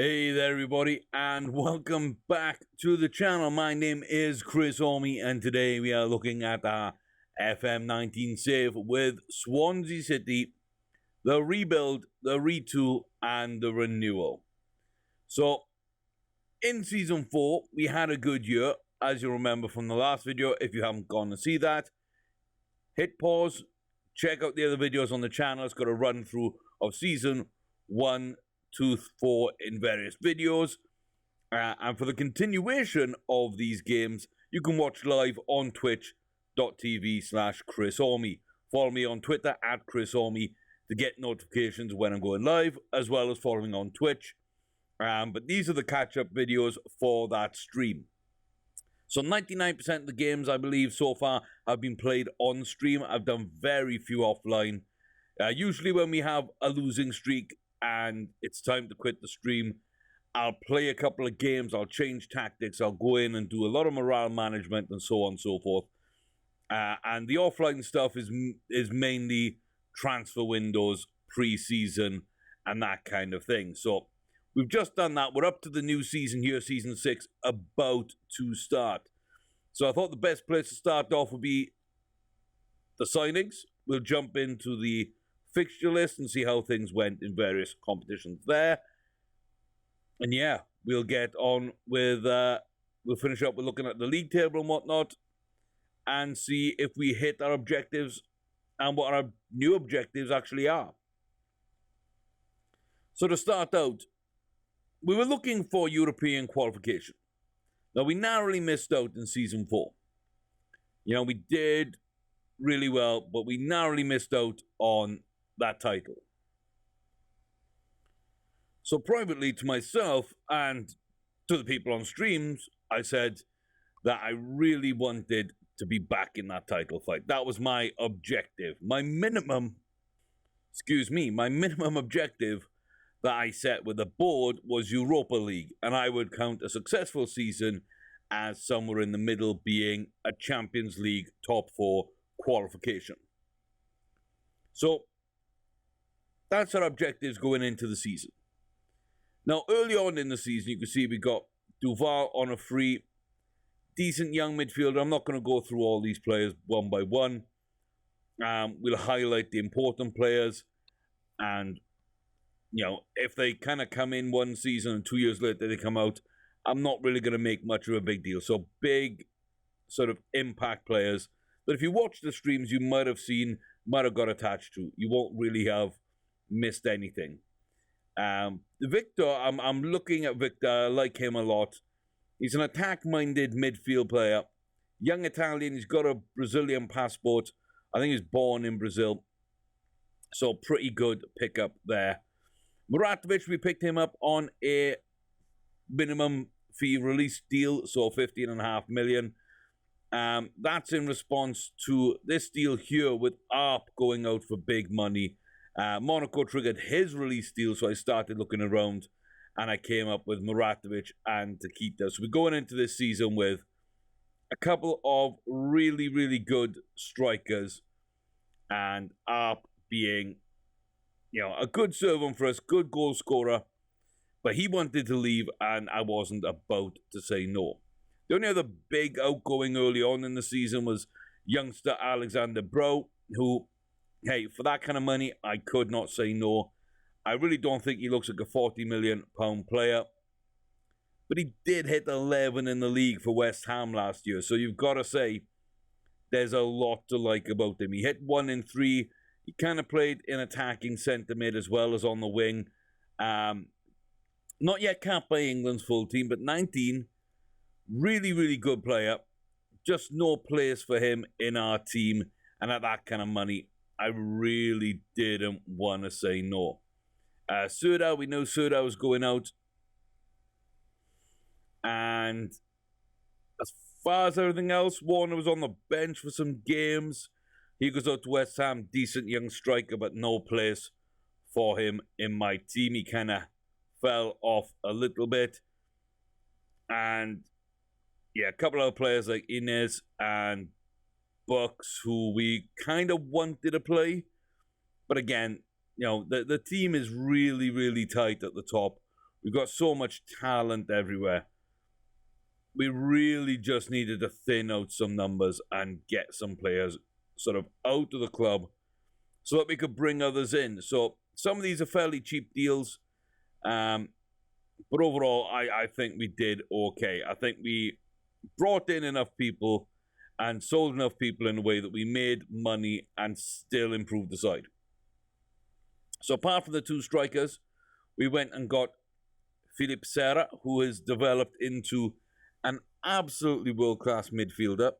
Hey there everybody and welcome back to the channel. My name is Chris Orme and today we are looking at our FM19 save with Swansea City, the rebuild, the retool and the renewal. So in season 4 we had a good year, as you remember from the last video. If you haven't gone to see that, hit pause, check out the other videos on the channel. It's got a run through of season 1 to 4 in various videos, and for the continuation of these games you can watch live on twitch.tv/Chris Orme. Follow me on Twitter at Chris Orme to get notifications when I'm going live, as well as following on Twitch. But these are the catch-up videos for that stream. So 99% of the games I believe so far have been played on stream. I've done very few offline. Usually when we have a losing streak and it's time to quit the stream, I'll play a couple of games, I'll change tactics, I'll go in and do a lot of morale management and so on and so forth. And the offline stuff is mainly transfer windows, pre-season, and that kind of thing. So we've just done that. We're up to the new season here, season 6, about to start. So I thought the best place to start off would be the signings. We'll jump into the fixture list and see how things went in various competitions there. And yeah, we'll get on with, we'll finish up with looking at the league table and whatnot, and see if we hit our objectives and what our new objectives actually are. So to start out, we were looking for European qualification. Now, we narrowly missed out in season 4. You know, we did really well, but we narrowly missed out on that title. So privately to myself and to the people on streams, I said that I really wanted to be back in that title fight. That was my objective. My minimum objective that I set with the board was Europa League, and I would count a successful season as somewhere in the middle, being a Champions League top 4 qualification. So that's our objectives going into the season. Now, early on in the season, you can see we got Duval on a free, decent young midfielder. I'm not going to go through all these players one by one. We'll highlight the important players, and you know, if they kind of come in one season and 2 years later they come out, I'm not really going to make much of a big deal. So big sort of impact players that if you watch the streams you might have seen, might have got attached to. You won't really have missed anything. Victor, I'm looking at Victor. I like him a lot. He's an attack-minded midfield player. Young Italian. He's got a Brazilian passport. I think he was born in Brazil. So pretty good pickup there. Muratovic, we picked him up on a minimum fee release deal, so 15.5 million. That's in response to this deal here with ARP going out for big money. Monaco triggered his release deal, so I started looking around and I came up with Muratovic and Takita. So we're going into this season with a couple of really, really good strikers, and ARP being, you know, a good servant for us, good goal scorer, but he wanted to leave and I wasn't about to say no. The only other big outgoing early on in the season was youngster Alexander Bro, who, hey, for that kind of money, I could not say no. I really don't think he looks like a £40 million player, but he did hit 11 in the league for West Ham last year, so you've got to say there's a lot to like about him. He hit 1 in 3. He kind of played in attacking centre mid as well as on the wing. Not yet capped by England's full team, but 19. Really, really good player. Just no place for him in our team. And at that kind of money, I really didn't want to say no. Serda, we know Serda was going out. And as far as everything else, Warner was on the bench for some games. He goes out to West Ham, decent young striker, but no place for him in my team. He kind of fell off a little bit. And yeah, a couple of players like Inez and Bucks, who we kind of wanted to play. But again, you know, the team is really, really tight at the top. We've got so much talent everywhere. We really just needed to thin out some numbers and get some players sort of out of the club so that we could bring others in. So some of these are fairly cheap deals. But overall, I think we did okay. I think we brought in enough people and sold enough people in a way that we made money and still improved the side. So apart from the two strikers, we went and got Philippe Serra, who has developed into an absolutely world-class midfielder.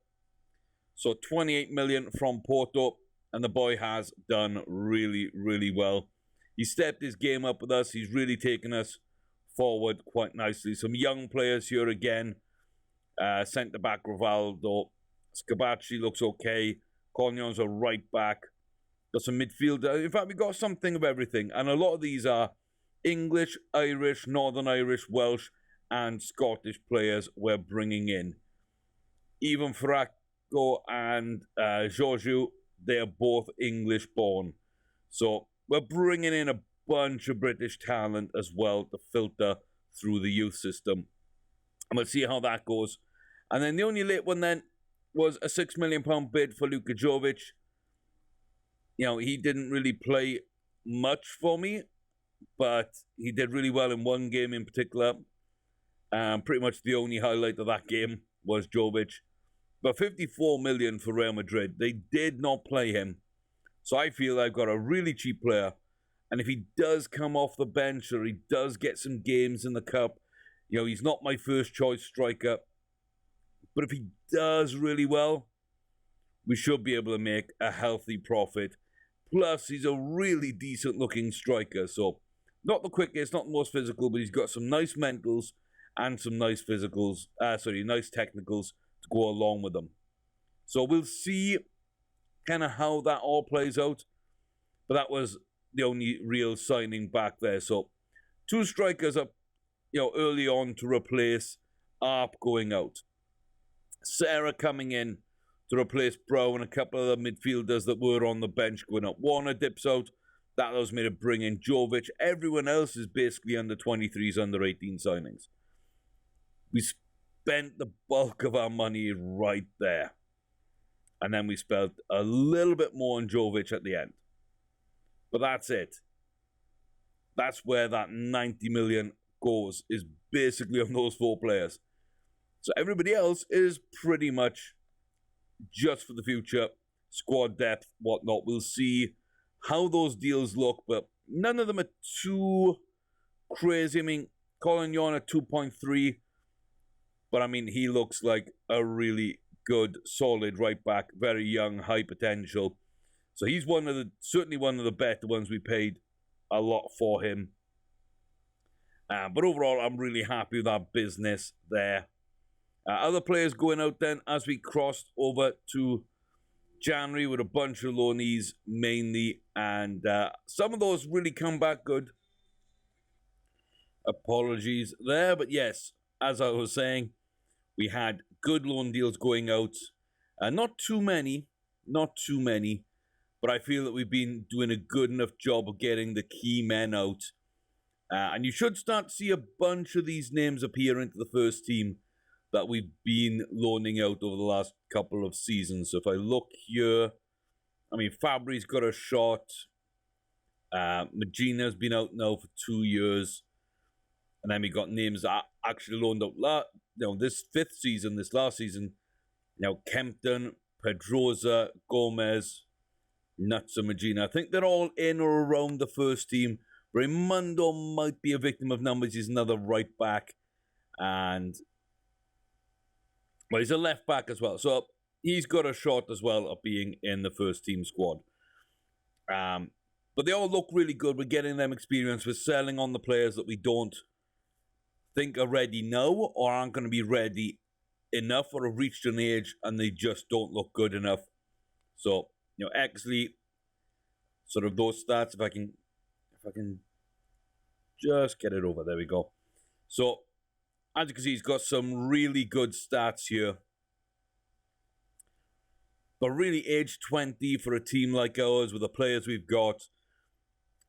So 28 million from Porto, and the boy has done really, really well. He stepped his game up with us. He's really taken us forward quite nicely. Some young players here again. Centre-back Rivaldo. Scabacci looks okay. Cognon's a right back. Got some midfielder. In fact, we got something of everything. And a lot of these are English, Irish, Northern Irish, Welsh, and Scottish players we're bringing in. Even Fracco and Giorgio, they're both English born. So we're bringing in a bunch of British talent as well to filter through the youth system. And we'll see how that goes. And then the only late one then was a £6 million bid for Luka Jovic. You know, he didn't really play much for me, but he did really well in one game in particular. Pretty much the only highlight of that game was Jovic. But 54 million for Real Madrid. They did not play him. So I feel I've got a really cheap player. And if he does come off the bench or he does get some games in the cup, you know, he's not my first choice striker. But if he does really well, we should be able to make a healthy profit. Plus, he's a really decent looking striker. So, not the quickest, not the most physical, but he's got some nice mentals and some nice physicals, nice technicals to go along with them. So we'll see kind of how that all plays out. But that was the only real signing back there. So, two strikers up, you know, early on to replace Arp going out. Sarah coming in to replace Brown and a couple of the midfielders that were on the bench going up. Warner dips out. That allows me to bring in Jovic. Everyone else is basically under 23s, under 18 signings. We spent the bulk of our money right there. And then we spent a little bit more on Jovic at the end. But that's it. That's where that 90 million goes, is basically on those four players. So everybody else is pretty much just for the future, squad depth, whatnot. We'll see how those deals look, but none of them are too crazy. I mean, Colin Yon at 2.3, but I mean, he looks like a really good, solid right back, very young, high potential. So he's certainly one of the better ones. We paid a lot for him. But overall, I'm really happy with our business there. Other players going out then as we crossed over to January with a bunch of loanees mainly, and some of those really come back good. Apologies there, but yes, as I was saying, we had good loan deals going out. Not too many, but I feel that we've been doing a good enough job of getting the key men out. And you should start to see a bunch of these names appear into the first team that we've been loaning out over the last couple of seasons. So if I look here, I mean, Fabri's got a shot. Magina's been out now for 2 years. And then we got names that actually loaned out this last season. Now, Kempton, Pedroza, Gomez, Nuts and Magina. I think they're all in or around the first team. Raimundo might be a victim of numbers. He's another right back. And well, he's a left back as well. So he's got a shot as well of being in the first team squad. But they all look really good. We're getting them experience. We're selling on the players that we don't think are ready now or aren't going to be ready enough or have reached an age and they just don't look good enough. So, you know, Exley, sort of those stats, if I can just get it over. There we go. So, as you can see, he's got some really good stats here. But really, age 20 for a team like ours with the players we've got,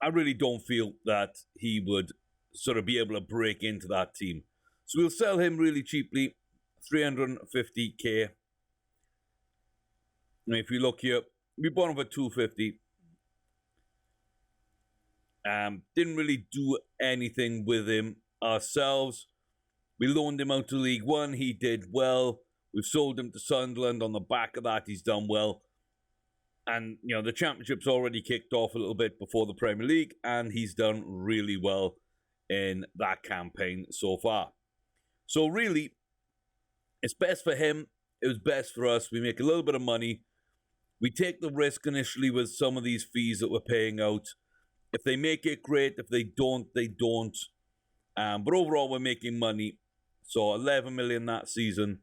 I really don't feel that he would sort of be able to break into that team. So we'll sell him really cheaply, 350k. And if you look here, we bought him for 250. Didn't really do anything with him ourselves. We loaned him out to League One. He did well. We've sold him to Sunderland. On the back of that, he's done well. And, you know, the Championship's already kicked off a little bit before the Premier League, and he's done really well in that campaign so far. So really, it's best for him. It was best for us. We make a little bit of money. We take the risk initially with some of these fees that we're paying out. If they make it, great. If they don't, they don't. But overall, we're making money. So 11 million that season,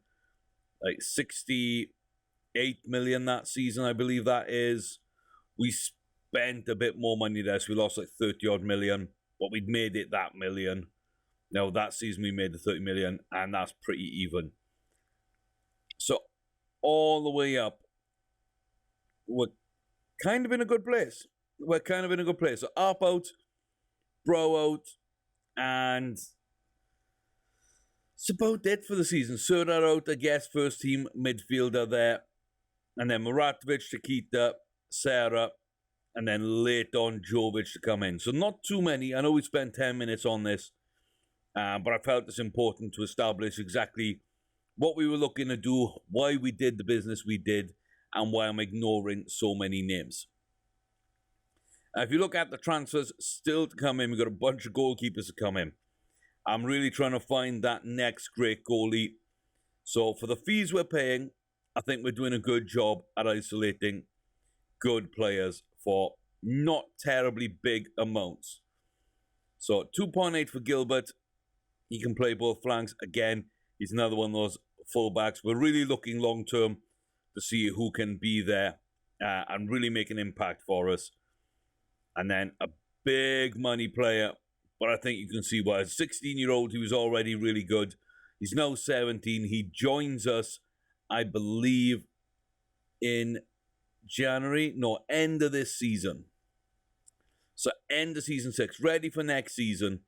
like 68 million that season, I believe that is. We spent a bit more money there, so we lost like 30 odd million, but we'd made it that million. Now that season we made the 30 million, and that's pretty even. So all the way up, we're kind of in a good place. So up out, Bro out, and it's about it for the season. Serdar out, I guess, first team midfielder there. And then Muratovic, Chiquita, Sarah, and then late on Jovic to come in. So not too many. I know we spent 10 minutes on this, but I felt it's important to establish exactly what we were looking to do, why we did the business we did, and why I'm ignoring so many names. If you look at the transfers still to come in, we've got a bunch of goalkeepers to come in. I'm really trying to find that next great goalie. So for the fees we're paying, I think we're doing a good job at isolating good players for not terribly big amounts. So 2.8 for Gilbert. He can play both flanks. Again, he's another one of those fullbacks. We're really looking long-term to see who can be there and really make an impact for us. And then a big money player, but I think you can see why. As a 16-year-old, he was already really good. He's now 17. He joins us, I believe, in January. No, end of this season. So end of season 6. Ready for next season.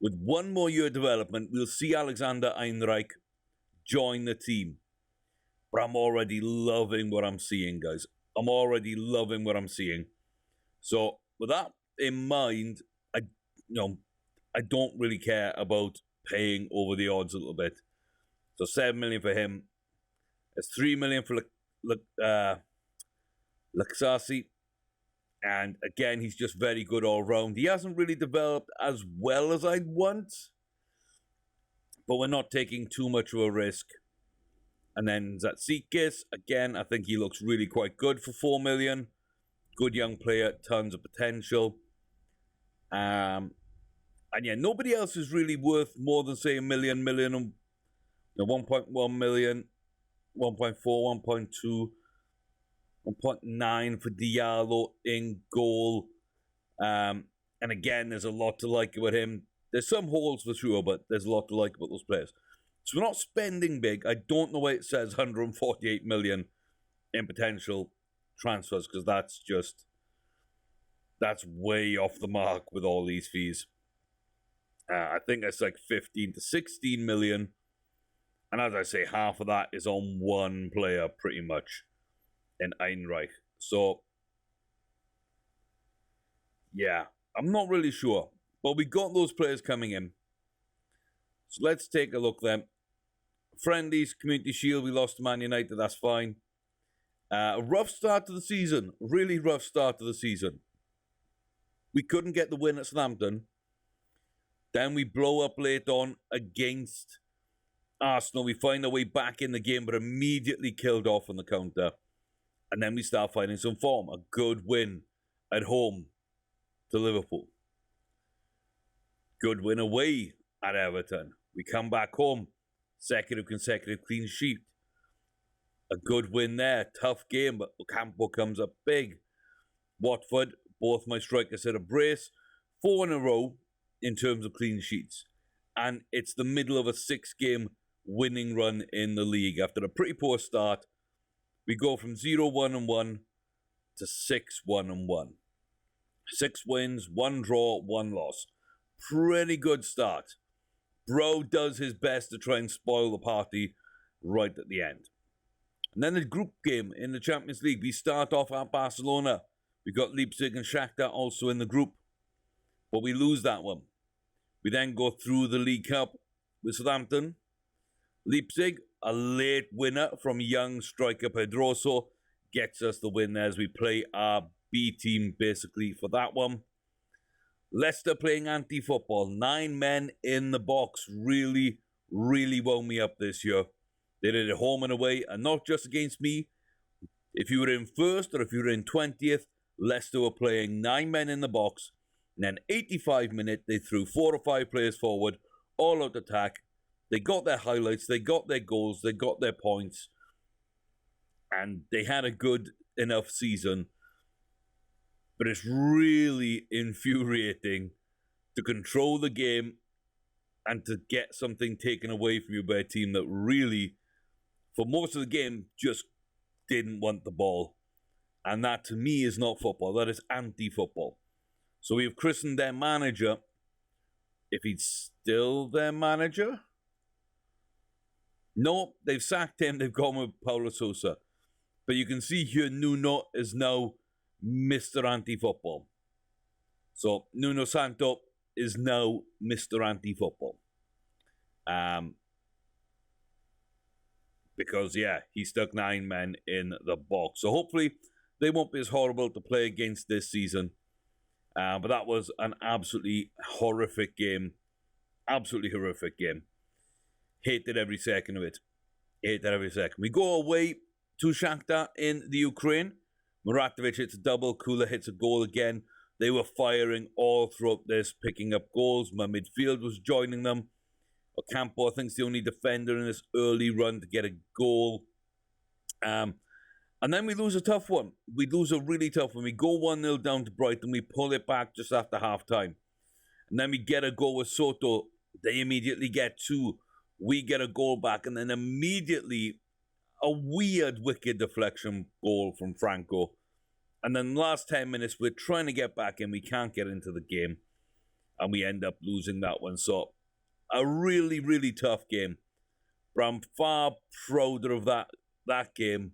With one more year of development, we'll see Alexander Einreich join the team. But I'm already loving what I'm seeing, guys. I'm already loving what I'm seeing. So with that in mind, I don't really care about paying over the odds a little bit. So 7 million for him. It's 3 million for Laksasi. And again, he's just very good all round. He hasn't really developed as well as I'd want, but we're not taking too much of a risk. And then Zatsikis, again, I think he looks really quite good for 4 million. Good young player, tons of potential. And yeah, nobody else is really worth more than, say, a million, 1.1 million, 1.4, 1.2, 1.9 for Diallo in goal. And again, there's a lot to like about him. There's some holes for sure, but there's a lot to like about those players. So we're not spending big. I don't know why it says 148 million in potential transfers, because that's way off the mark with all these fees. I think it's like 15 to 16 million. And as I say, half of that is on one player pretty much in Einreich. So, yeah, I'm not really sure. But we got those players coming in. So let's take a look then. Friendlies, Community Shield, we lost to Man United, that's fine. A rough start to the season. Really rough start to the season. We couldn't get the win at Southampton. Then we blow up late on against Arsenal. We find our way back in the game, but immediately killed off on the counter. And then we start finding some form. A good win at home to Liverpool. Good win away at Everton. We come back home. Second of consecutive clean sheet. A good win there. Tough game, but Ocampo comes up big. Watford, both my strikers had a brace. 4 in a row in terms of clean sheets. And it's the middle of a 6-game winning run in the league. After a pretty poor start, we go from 0-1-1 to 6-1-1. 6 wins, 1 draw, 1 loss. pretty good start. Bro does his best to try and spoil the party right at the end. And then the group game in the Champions League, we start off at Barcelona. We got Leipzig and Shakhtar also in the group, but we lose that one. We then go through the League Cup with Southampton. Leipzig, a late winner from young striker Pedroso, gets us the win there as we play our B team basically for that one. Leicester playing anti-football. 9 men in the box. Really, really wound me up this year. They did it home and away, and not just against me. If you were in first or if you were in 20th, Leicester were playing 9 men in the box. And then 85 minutes, they threw 4 or 5 players forward, all out attack. They got their highlights, they got their goals, they got their points. And they had a good enough season. But it's really infuriating to control the game and to get something taken away from you by a team that really, for most of the game, just didn't want the ball. And that, to me, is not football. That is anti-football. So we've christened their manager, if he's still their manager. No, they've sacked him. They've gone with Paulo Sousa. But you can see here Nuno is now Mr. Anti-Football. So Nuno Santo is now Mr. Anti-Football. Because, yeah, he stuck 9 men in the box. So hopefully they won't be as horrible to play against this season. But that was an absolutely horrific game. Absolutely horrific game. Hated every second of it. Hated every second. We go away to Shakhtar in the Ukraine. Muratovic hits a double. Kula hits a goal again. They were firing all throughout this, picking up goals. My midfield was joining them. Ocampo, I think, is the only defender in this early run to get a goal. And then we lose a tough one. We lose a really tough one. We go 1-0 down to Brighton. We pull it back just after half-time. And then we get a goal with Soto. They immediately get 2. We get a goal back. And then immediately a weird, wicked deflection goal from Franco. And then the last 10 minutes, we're trying to get back in. We can't get into the game. And we end up losing that one. So a really, really tough game. But I'm far prouder of that game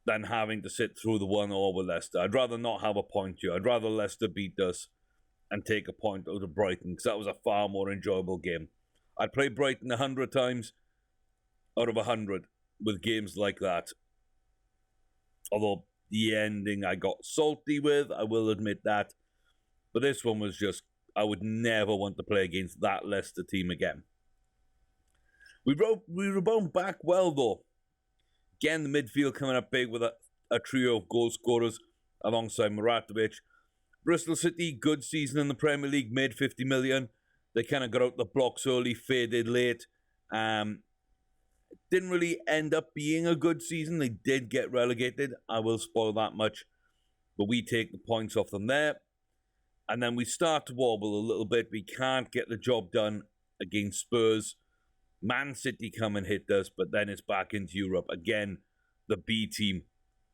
than having to sit through the 1-1 with Leicester. I'd rather not have a point here. I'd rather Leicester beat us and take a point out of Brighton, because that was a far more enjoyable game. I'd play Brighton 100 times out of 100 with games like that. Although the ending I got salty with, I will admit that. But this one was just, I would never want to play against that Leicester team again. We rebound back well, though. Again, the midfield coming up big with a trio of goal scorers alongside Muratovic. Bristol City, good season in the Premier League, made 50 million. They kind of got out the blocks early, faded late. Didn't really end up being a good season. They did get relegated. I will spoil that much. But we take the points off them there. And then we start to wobble a little bit. We can't get the job done against Spurs. Man City come and hit us, but then it's back into Europe. Again, the B team,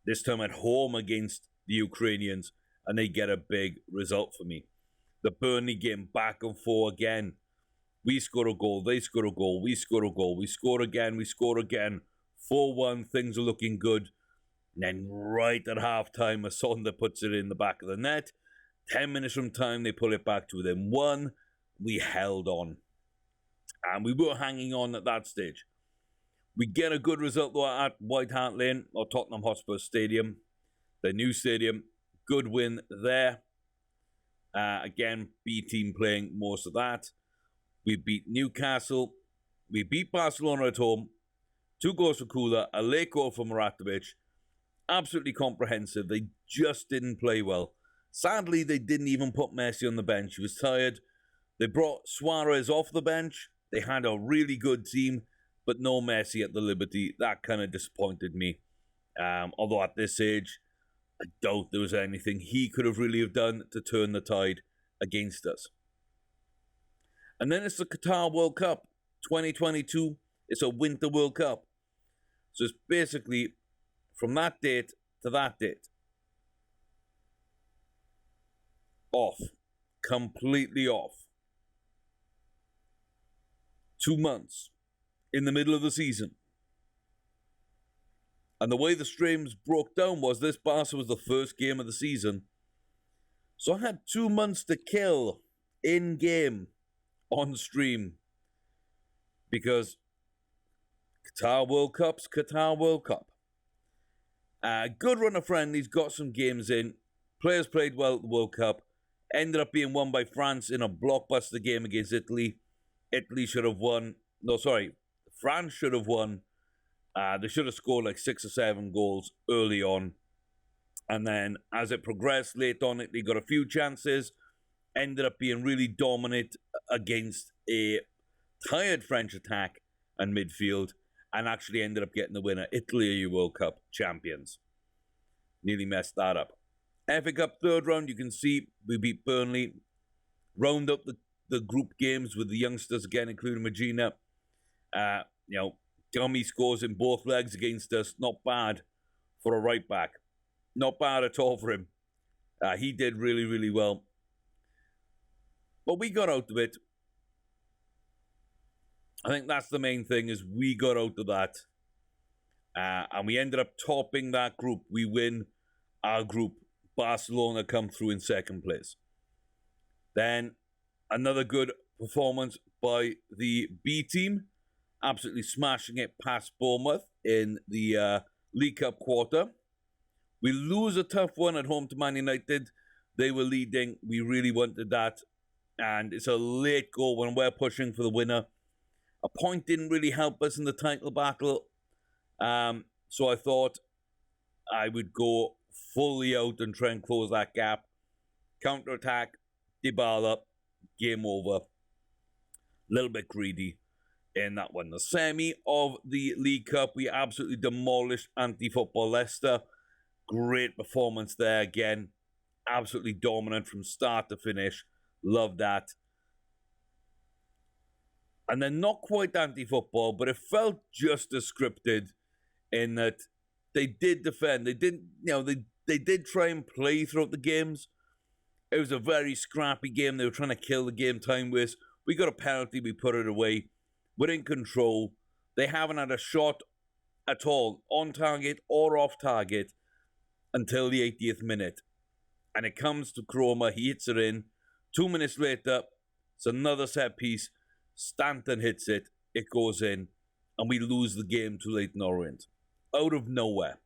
this time at home against the Ukrainians, and they get a big result for me. The Burnley game, back and forth again. We score a goal, they score a goal, we score a goal, we score again, we score again. 4-1, things are looking good. And then right at half-time, Asonda puts it in the back of the net. 10 minutes from time, they pull it back to within 1. We held on. And we were hanging on at that stage. We get a good result, though, at White Hart Lane, or Tottenham Hotspur Stadium. The new stadium. Good win there. Again, B team playing most of that. We beat Newcastle. We beat Barcelona at home. 2 goals for Kula. A late goal for Muratovic. Absolutely comprehensive. They just didn't play well. Sadly, they didn't even put Messi on the bench. He was tired. They brought Suarez off the bench. They had a really good team, but no Messi at the Liberty. That kind of disappointed me. Although at this age, I doubt there was anything he could have really have done to turn the tide against us. And then it's the Qatar World Cup, 2022. It's a Winter World Cup. So it's basically from that date to that date. Off. completely off. 2 months in the middle of the season. And the way the streams broke down was this Barca was the first game of the season. So I had 2 months to kill in-game on stream. Because Qatar World Cup's Qatar World Cup. Good run of friendlies, got some games in. Players played well at the World Cup. Ended up being won by France in a blockbuster game against Italy. Italy should have won. No, sorry. France should have won. They should have scored like 6 or 7 goals early on. And then as it progressed late on, they got a few chances. Ended up being really dominant against a tired French attack and midfield. And actually ended up getting the winner. Italy are World Cup champions. Nearly messed that up. FA Cup third round, you can see we beat Burnley. Round up the group games with the youngsters again, including Magina. Gummy scores in both legs against us. Not bad for a right back. Not bad at all for him. He did really, really well. But we got out of it. I think that's the main thing, is we got out of that. And we ended up topping that group. We win our group. Barcelona come through in second place. Then another good performance by the B team. Absolutely smashing it past Bournemouth in the League Cup quarter. We lose a tough one at home to Man United. They were leading. We really wanted that. And it's a late goal when we're pushing for the winner. A point didn't really help us in the title battle. So I thought I would go fully out and try and close that gap. Counter-attack, Dybala, game over. A little bit greedy in that one. The semi of the League Cup, we absolutely demolished anti-football Leicester. Great performance there again. Absolutely dominant from start to finish. Love that. And then not quite anti-football, but it felt just as scripted in that they did defend. They didn't, they did try and play throughout the games. It was a very scrappy game. They were trying to kill the game time waste. We got a penalty. We put it away. We're in control. They haven't had a shot at all, on target or off target, until the 80th minute. And it comes to Chroma. He hits it in. 2 minutes later, it's another set piece. Stanton hits it. It goes in. And we lose the game to Leyton Orient. Out of nowhere.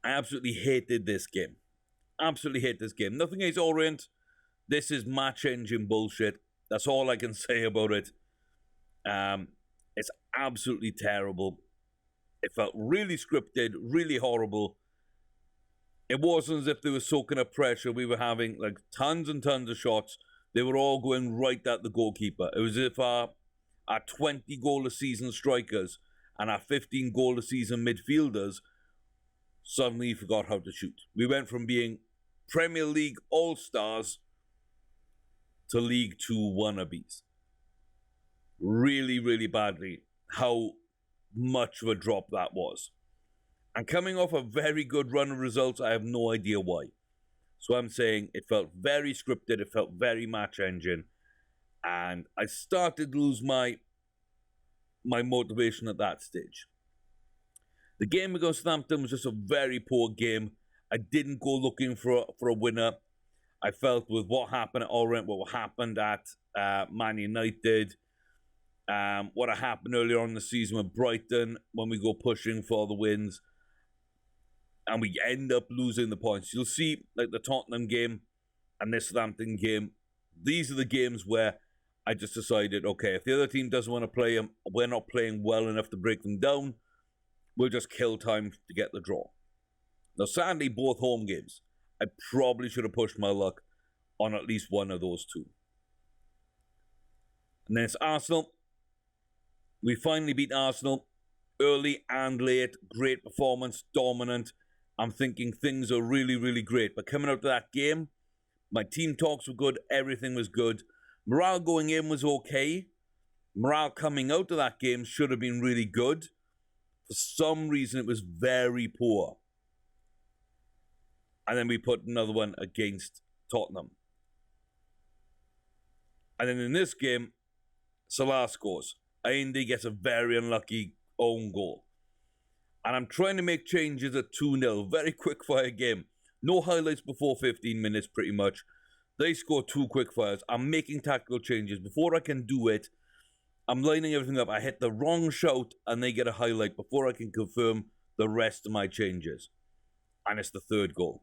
I absolutely hated this game. Absolutely hate this game. Nothing against Orient. This is match engine bullshit. That's all I can say about it. It's absolutely terrible. It felt really scripted, really horrible. It wasn't as if they were soaking up pressure. We were having like tons and tons of shots. They were all going right at the goalkeeper. It was as if our 20 goal a season strikers and our 15 goal a season midfielders suddenly forgot how to shoot. We went from being Premier League all-stars to League 2 wannabes. Really, really badly how much of a drop that was. And coming off a very good run of results, I have no idea why. So I'm saying it felt very scripted, it felt very match engine, and I started to lose my motivation at that stage. The game against Southampton was just a very poor game. I didn't go looking for a winner. I felt with what happened at Orient, what happened at Man United, what had happened earlier on in the season with Brighton, when we go pushing for the wins, and we end up losing the points. You'll see, like the Tottenham game and this Southampton game, these are the games where I just decided, okay, if the other team doesn't want to play them, we're not playing well enough to break them down, we'll just kill time to get the draw. Now, sadly, both home games, I probably should have pushed my luck on at least one of those two. And then it's Arsenal. We finally beat Arsenal. Early and late, great performance, dominant. I'm thinking things are really, really great. But coming out of that game, my team talks were good. Everything was good. Morale going in was okay. Morale coming out of that game should have been really good. For some reason, it was very poor. And then we put another one against Tottenham. And then in this game, Salah scores. Indy gets a very unlucky own goal. And I'm trying to make changes at 2-0. Very quick fire game. No highlights before 15 minutes, pretty much. They score 2 quick fires. I'm making tactical changes. Before I can do it, I'm lining everything up. I hit the wrong shout and they get a highlight before I can confirm the rest of my changes. And it's the 3rd goal.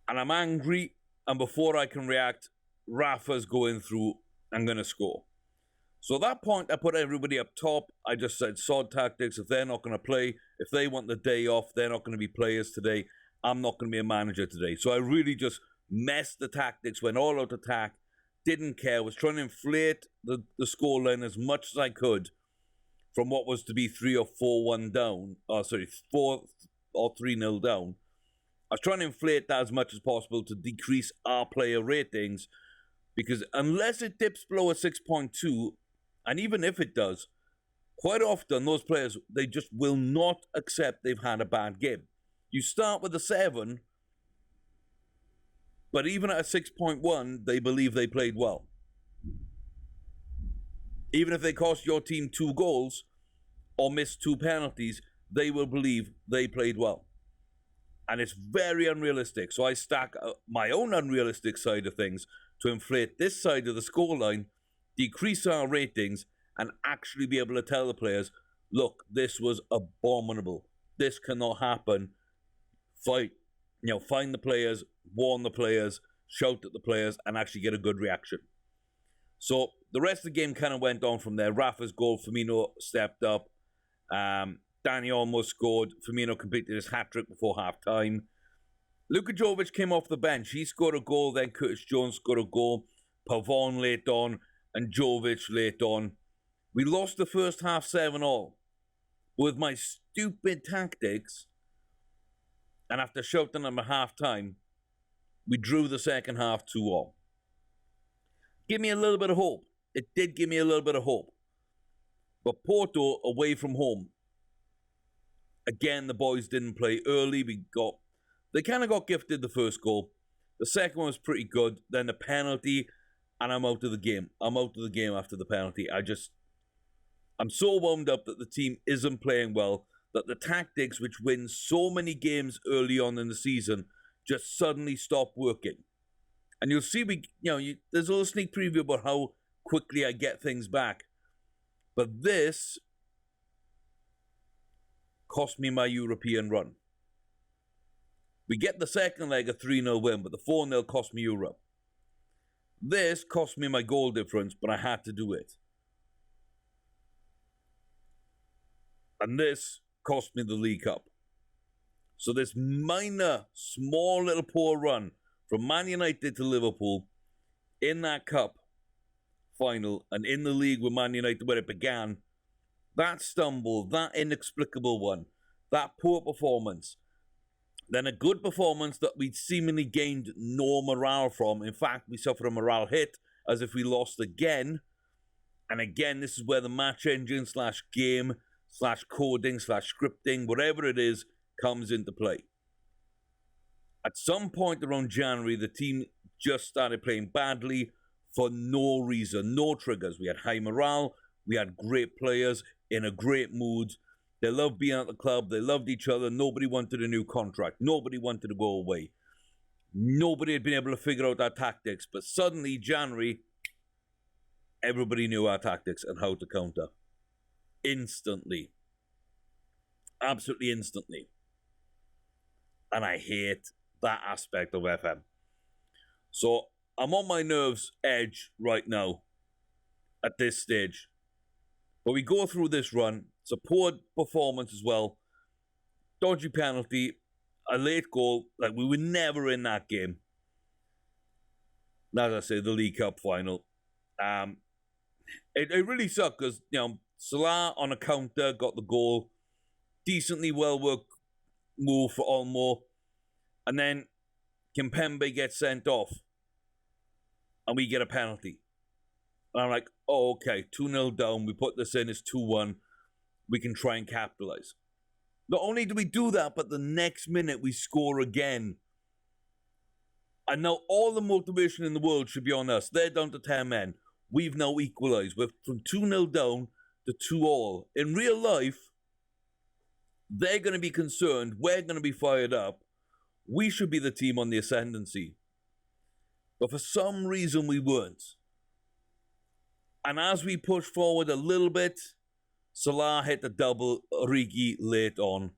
And I'm angry, and before I can react, Rafa's going through and going to score. So at that point, I put everybody up top. I just said, sod tactics. If they're not going to play, if they want the day off, they're not going to be players today. I'm not going to be a manager today. So I really just messed the tactics, went all out attack, didn't care, was trying to inflate the scoreline as much as I could from what was to be 3 or 4-1 down. 4 or 3-0 down. I was trying to inflate that as much as possible to decrease our player ratings, because unless it dips below a 6.2, and even if it does, quite often those players, they just will not accept they've had a bad game. You start with a 7, but even at a 6.1, they believe they played well. Even if they cost your team 2 goals or missed 2 penalties, they will believe they played well. And it's very unrealistic. So I stack my own unrealistic side of things to inflate this side of the scoreline, decrease our ratings, and actually be able to tell the players, look, this was abominable. This cannot happen. Find the players, warn the players, shout at the players, and actually get a good reaction. So the rest of the game kind of went on from there. Rafa's goal, Firmino stepped up. Danny almost scored. Firmino completed his hat-trick before half-time. Luka Jovic came off the bench. He scored a goal, then Curtis Jones scored a goal. Pavon late on, and Jovic late on. We lost the first half 7-all. With my stupid tactics, and after shouting them at half-time, we drew the second half 2-all. Give me a little bit of hope. It did give me a little bit of hope. But Porto, away from home, again, the boys didn't play early. They kind of got gifted the first goal. The second one was pretty good. Then the penalty, and I'm out of the game. I'm out of the game after the penalty. I'm so wound up that the team isn't playing well, that the tactics which win so many games early on in the season just suddenly stop working. And you'll see, there's a little sneak preview about how quickly I get things back. But this cost me my European run. We get the second leg a 3-0 win, but the 4-0 cost me Europe. This cost me my goal difference, but I had to do it. And this cost me the League Cup. So this minor, small little poor run from Man United to Liverpool in that cup final and in the league with Man United where it began, that stumble, that inexplicable one, that poor performance, then a good performance that we'd seemingly gained no morale from. In fact, we suffered a morale hit as if we lost again. And again, this is where the match engine / game / coding / scripting, whatever it is, comes into play. At some point around January, the team just started playing badly for no reason, no triggers. We had high morale, we had great players in a great mood. They loved being at the club, they loved each other, nobody wanted a new contract, nobody wanted to go away. Nobody had been able to figure out our tactics, but suddenly, January, everybody knew our tactics and how to counter. Instantly. Absolutely instantly. And I hate that aspect of FM. So I'm on my nerves edge right now at this stage. But we go through this run. It's a poor performance as well. Dodgy penalty, a late goal. Like, we were never in that game. As I say, the League Cup final. It really sucked because, Salah on a counter got the goal. Decently well-worked move for Olmo. And then Kimpembe gets sent off. And we get a penalty. And I'm like, oh, okay, 2-0 down. We put this in, it's 2-1. We can try and capitalize. Not only do we do that, but the next minute we score again. And now all the motivation in the world should be on us. They're down to 10 men. We've now equalised. We're from 2-0 down to 2-all. In real life, they're going to be concerned. We're going to be fired up. We should be the team on the ascendancy. But for some reason, we weren't. And as we pushed forward a little bit, Salah hit the double, Origi late on.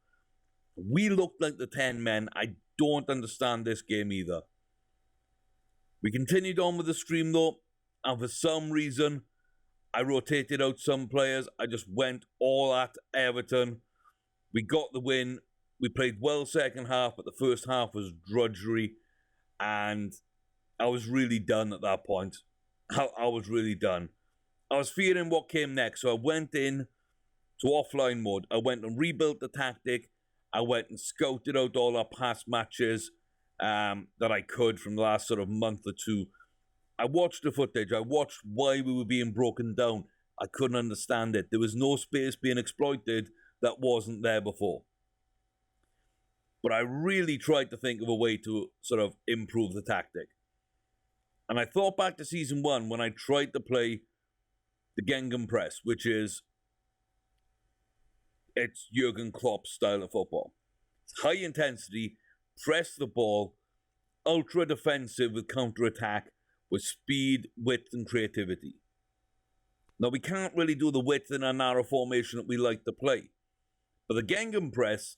We looked like the 10 men. I don't understand this game either. We continued on with the stream though, and for some reason, I rotated out some players. I just went all at Everton. We got the win. We played well second half, but the first half was drudgery, and I was really done at that point. I was really done. I was fearing what came next, so I went in to offline mode. I went and rebuilt the tactic. I went and scouted out all our past matches that I could from the last sort of month or two. I watched the footage. I watched why we were being broken down. I couldn't understand it. There was no space being exploited that wasn't there before. But I really tried to think of a way to sort of improve the tactic. And I thought back to season 1 when I tried to play the Gegenpress, which is it's Jurgen Klopp's style of football. It's high intensity, press the ball, ultra defensive with counter-attack, with speed, width, and creativity. Now, we can't really do the width in a narrow formation that we like to play. But the Gegenpress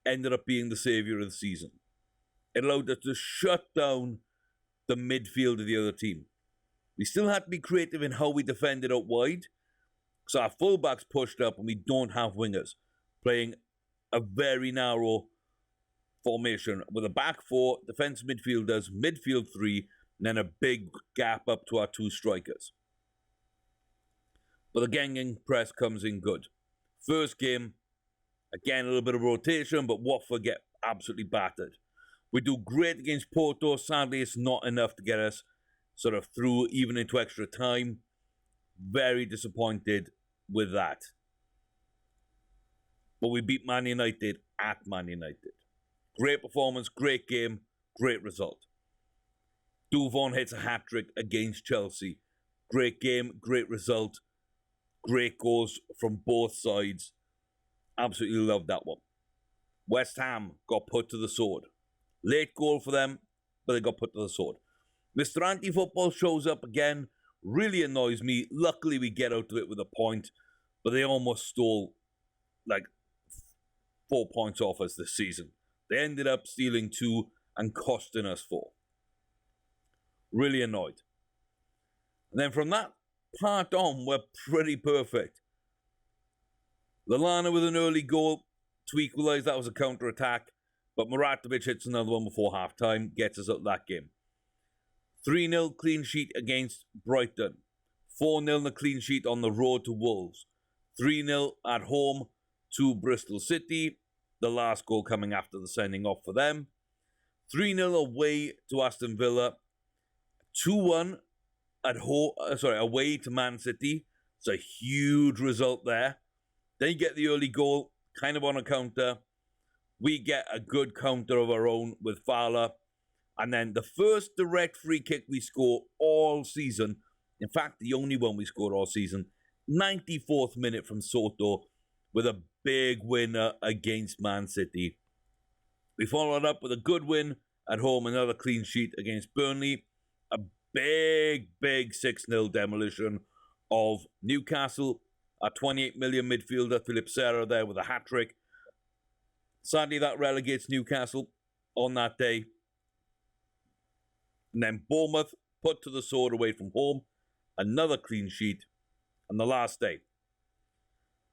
ended up being the saviour of the season. It allowed us to shut down the midfield of the other team. We still had to be creative in how we defended out wide, so our fullbacks pushed up and we don't have wingers, playing a very narrow formation with a back 4, defensive midfielders, midfield 3, and then a big gap up to our 2 strikers. But the Gegenpress comes in good. First game, again a little bit of rotation, but Watford get absolutely battered. We do great against Porto. Sadly, it's not enough to get us sort of through even into extra time. Very disappointed with that. But we beat Man United at Man United. Great performance, great game, great result. Duvon hits a hat-trick against Chelsea. Great game, great result, great goals from both sides. Absolutely loved that one. West Ham got put to the sword. Late goal for them, but they got put to the sword. Mr. Anti-Football shows up again. Really annoys me. Luckily, we get out of it with a point, but they almost stole like 4 points off us this season. They ended up stealing 2 and costing us 4. Really annoyed. And then from that part on, we're pretty perfect. Lallana with an early goal to equalise. That was a counter-attack. But Muratovic hits another one before half-time. Gets us out of that game. 3-0 clean sheet against Brighton. 4-0 the clean sheet on the road to Wolves. 3-0 at home to Bristol City. The last goal coming after the sending off for them. 3-0 away to Aston Villa. 2-1 at home, away to Man City. It's a huge result there. Then you get the early goal, kind of on a counter. We get a good counter of our own with Fowler. And then the first direct free kick we score all season, in fact, the only one we scored all season, 94th minute from Soto with a big winner against Man City. We followed up with a good win at home, another clean sheet against Burnley. A big 6-0 demolition of Newcastle. Our 28 million midfielder, Philip Serra, there with a hat-trick. Sadly, that relegates Newcastle on that day. And then Bournemouth put to the sword away from home. Another clean sheet. And the last day.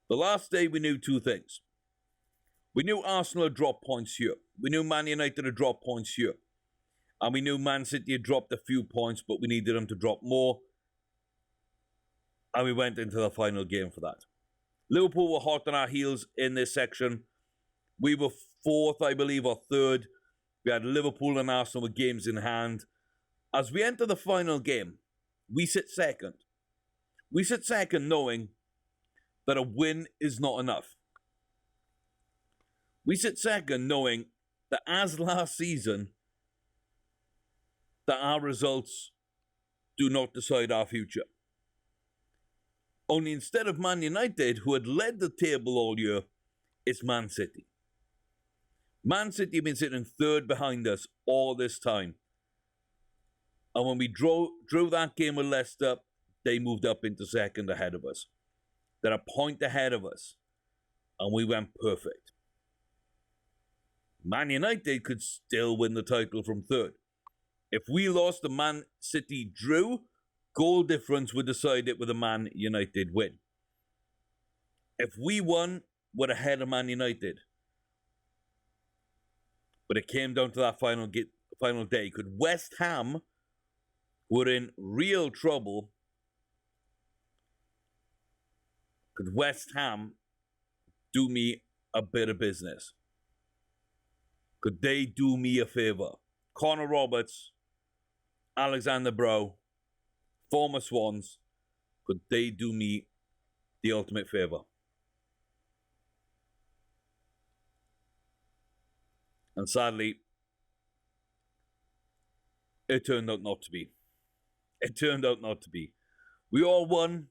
The last day we knew 2 things. We knew Arsenal had dropped points here. We knew Man United had dropped points here. And we knew Man City had dropped a few points, but we needed them to drop more. And we went into the final game for that. Liverpool were hot on our heels in this section. We were 4th, I believe, or 3rd. We had Liverpool and Arsenal with games in hand. As we enter the final game, we sit second. We sit second knowing that a win is not enough. We sit second knowing that as last season, that our results do not decide our future. Only instead of Man United, who had led the table all year, it's Man City. Man City have been sitting third behind us all this time. And when we drew that game with Leicester, they moved up into second ahead of us. They're a point ahead of us. And we went perfect. Man United could still win the title from third. If we lost, the Man City drew, goal difference would decide it with a Man United win. If we won, we're ahead of Man United. But it came down to that final day. Could West Ham, who were in real trouble, could West Ham do me a bit of business? Could they do me a favour? Connor Roberts, Alexander Brow, former Swans, could they do me the ultimate favour? And sadly, it turned out not to be. It turned out not to be. We all won.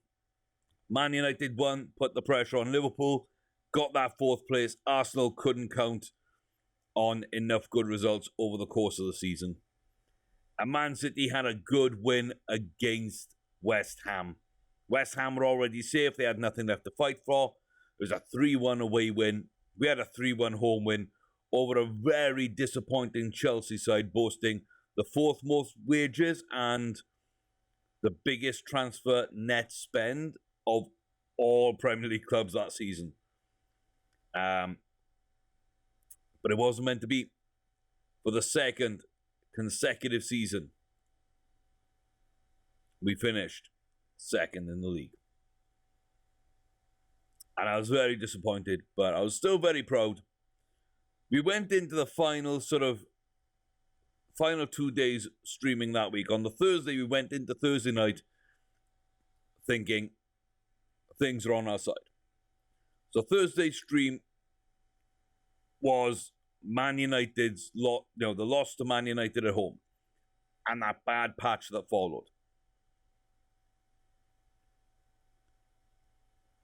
Man United won, put the pressure on Liverpool, got that fourth place. Arsenal couldn't count on enough good results over the course of the season. And Man City had a good win against West Ham. West Ham were already safe. They had nothing left to fight for. It was a 3-1 away win. We had a 3-1 home win over a very disappointing Chelsea side, boasting the fourth most wages and the biggest transfer net spend of all Premier League clubs that season. But it wasn't meant to be. For the second consecutive season, we finished second in the league. And I was very disappointed, but I was still very proud. We went into the final 2 days streaming that week. On the Thursday, we went into Thursday night thinking things are on our side. So Thursday stream was Man United's the loss to Man United at home and that bad patch that followed.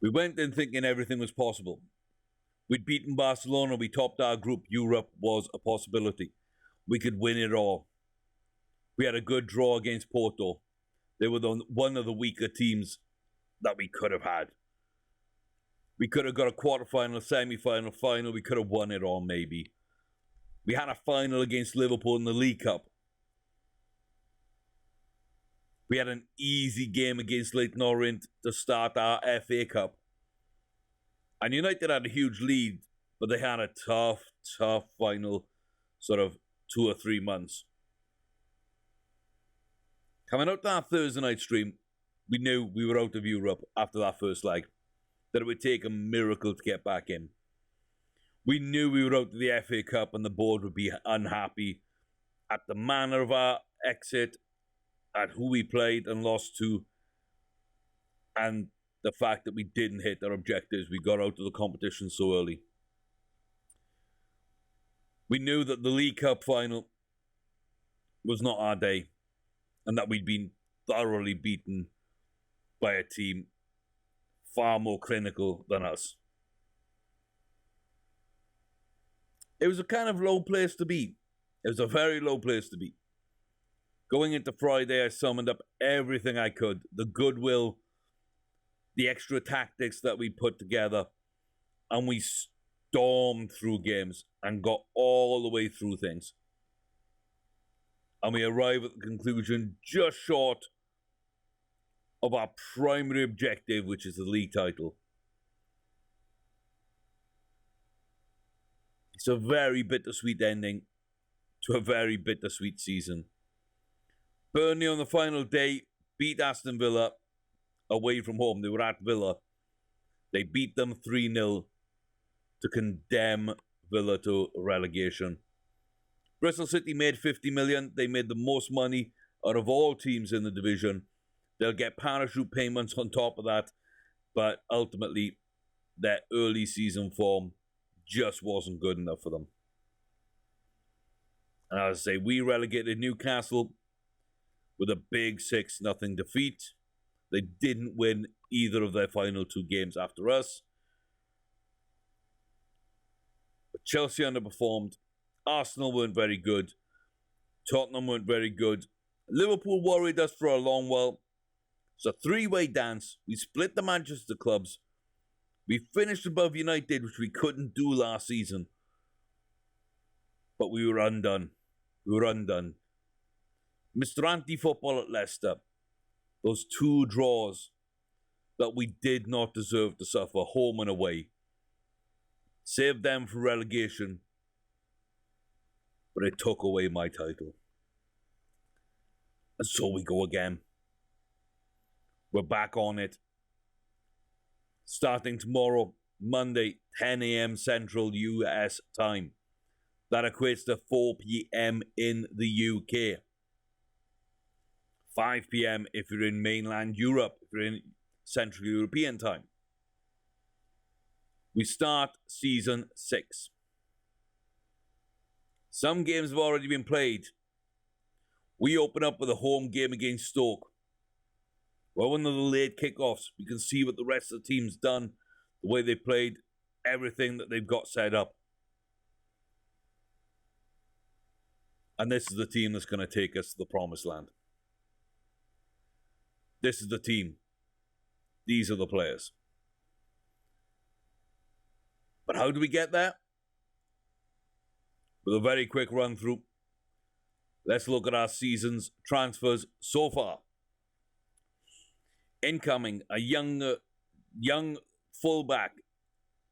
We went in thinking everything was possible. We'd beaten Barcelona, we topped our group, Europe was a possibility. We could win it all. We had a good draw against Porto. They were one of the weaker teams that we could have had. We could have got a quarterfinal, semi-final, final. We could have won it all, maybe. We had a final against Liverpool in the League Cup. We had an easy game against Leyton Orient to start our FA Cup. And United had a huge lead, but they had a tough final 2 or 3 months. Coming out to our Thursday night stream, we knew we were out of Europe after that first leg, that it would take a miracle to get back in. We knew we were out of the FA Cup and the board would be unhappy at the manner of our exit, at who we played and lost to, and the fact that we didn't hit our objectives. We got out of the competition so early. We knew that the League Cup final was not our day and that we'd been thoroughly beaten by a team far more clinical than us. It was a kind of low place to be. It was a very low place to be. Going into Friday, I summoned up everything I could. The goodwill, the extra tactics that we put together, and we stormed through games and got all the way through things. And we arrived at the conclusion just short of our primary objective, which is the league title. It's a very bittersweet ending to a very bittersweet season. Burnley on the final day beat Aston Villa away from home. They were at Villa. They beat them 3-0 to condemn Villa to relegation. Bristol City made 50 million. They made the most money out of all teams in the division. They'll get parachute payments on top of that, but ultimately their early season form just wasn't good enough for them. And as I say, we relegated Newcastle with a big 6-0 defeat. They didn't win either of their final 2 games after us. But Chelsea underperformed. Arsenal weren't very good. Tottenham weren't very good. Liverpool worried us for a long while. It's a 3-way dance. We split the Manchester clubs. We finished above United, which we couldn't do last season. But we were undone. Mr. Anti-Football at Leicester. Those 2 draws that we did not deserve to suffer, home and away. Saved them from relegation. But it took away my title. And so we go again. We're back on it. Starting tomorrow, Monday, 10 a.m. Central US time. That equates to 4 p.m. in the UK. 5 p.m. if you're in mainland Europe, if you're in Central European time. We start season 6. Some games have already been played. We open up with a home game against Stoke. Well, one of the late kickoffs, we can see what the rest of the team's done, the way they played, everything that they've got set up. And this is the team that's going to take us to the promised land. This is the team. These are the players. But how do we get there? With a very quick run through, let's look at our season's transfers so far. Incoming, a young fullback,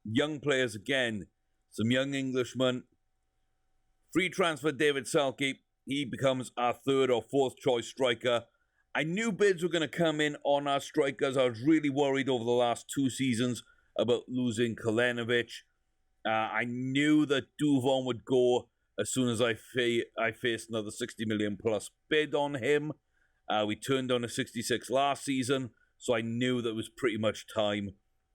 young players again, some young Englishmen. Free transfer David Selke, he becomes our 3rd or 4th choice striker. I knew bids were going to come in on our strikers. I was really worried over the last 2 seasons about losing Kalenovic. I knew that Duvon would go as soon as I faced another 60 million plus bid on him. We turned on a 66 last season, so I knew that it was pretty much time.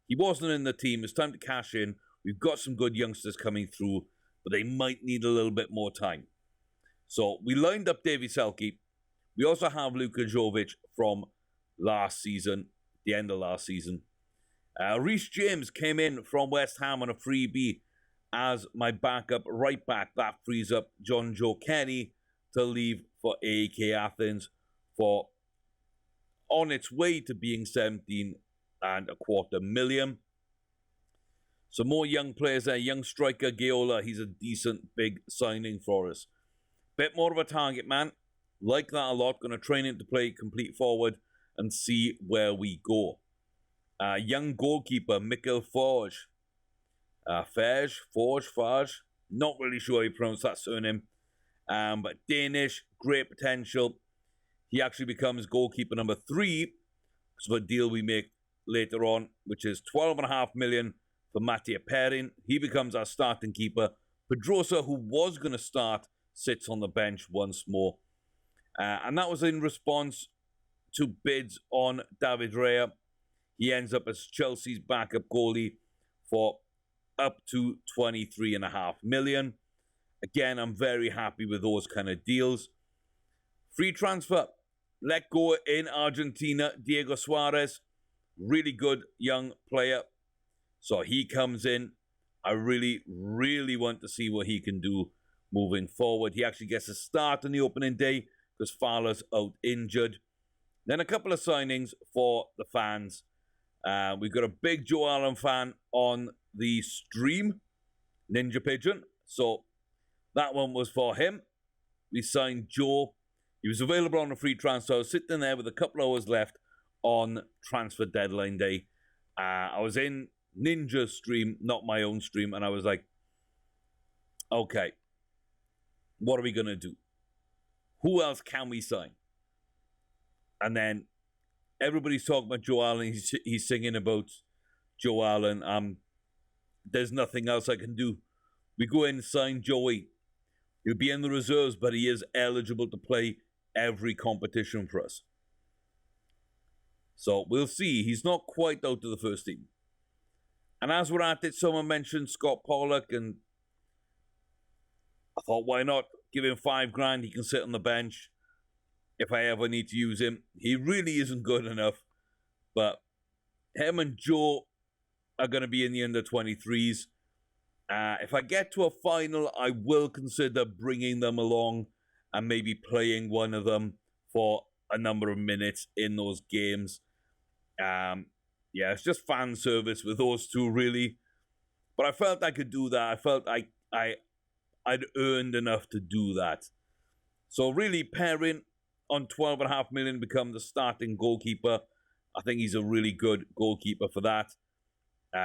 He wasn't in the team. It's time to cash in. We've got some good youngsters coming through, but they might need a little bit more time. So we lined up Davy Selke. We also have Luka Jovic from last season, the end of last season. Reece James came in from West Ham on a freebie as my backup right back. That frees up John Joe Kenny to leave for AEK Athens for on its way to being 17.25 million. Some more young players there. Young striker Giola, he's a decent big signing for us. Bit more of a target man. Like that a lot. Going to train him to play complete forward and see where we go. Young goalkeeper Mikkel Forge. Forge. Not really sure how you pronounce that surname. But Danish, great potential. He actually becomes goalkeeper number 3 because of a deal we make later on, which is 12.5 million for Mattia Perin. He becomes our starting keeper. Pedrosa, who was going to start, sits on the bench once more. And that was in response to bids on David Raya. He ends up as Chelsea's backup goalie for up to 23.5 million. Again, I'm very happy with those kind of deals. Free transfer. Let go in Argentina, Diego Suarez. Really good young player. So he comes in. I really want to see what he can do moving forward. He actually gets a start on the opening day because Fowler's out injured. Then a couple of signings for the fans. We've got a big Joe Allen fan on the stream, Ninja Pigeon. So that one was for him. We signed Joe. He was available on a free transfer. I was sitting there with a couple of hours left on transfer deadline day. I was in Ninja's stream, not my own stream, and I was like, okay, what are we going to do? Who else can we sign? And then everybody's talking about Joe Allen. He's singing about Joe Allen. There's nothing else I can do. We go in and sign Joey. He'll be in the reserves, but he is eligible to play every competition for us. So we'll see. He's not quite out of the first team. And as we're at it, someone mentioned Scott Pollock, and I thought, why not give him $5,000? He can sit on the bench. if I ever need to use him. He really isn't good enough, but him and Joe are going to be in the under-23s. If I get to a final, I will consider bringing them along and maybe playing one of them for a number of minutes in those games. It's just fan service with those two, really. But I felt I could do that. I felt I'd earned enough to do that. So really, Perrin on 12.5 million become the starting goalkeeper. I think he's a really good goalkeeper for that.